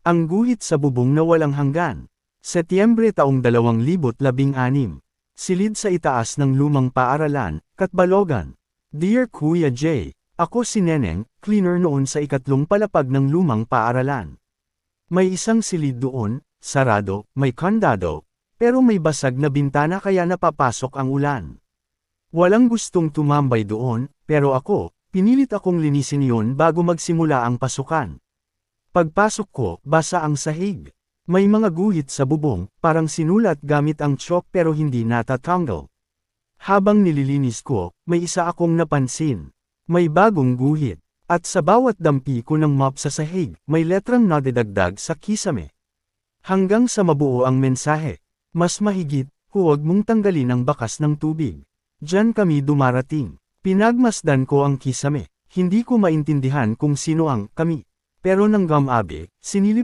Ang guhit sa bubong na walang hanggan. Setyembre taong 2016. Silid sa itaas ng lumang paaralan, Katbalogan. Dear Kuya J. Ako si Neneng, cleaner noon sa ikatlong palapag ng lumang paaralan. May isang silid doon, sarado, may kandado, pero may basag na bintana kaya napapasok ang ulan. Walang gustong tumambay doon, pero ako, pinilit akong linisin yun bago magsimula ang pasukan. Pagpasok ko, basa ang sahig. May mga guhit sa bubong, parang sinulat gamit ang chalk pero hindi natatanggal. Habang nililinis ko, may isa akong napansin. May bagong guhit. At sa bawat dampi ko ng mop sa sahig, may letrang nadidagdag sa kisame. Hanggang sa mabuo ang mensahe. Mas mahigit, huwag mong tanggalin ang bakas ng tubig. Diyan kami dumarating. Pinagmasdan ko ang kisame. Hindi ko maintindihan kung sino ang kami. Pero nang gamabi, sinilip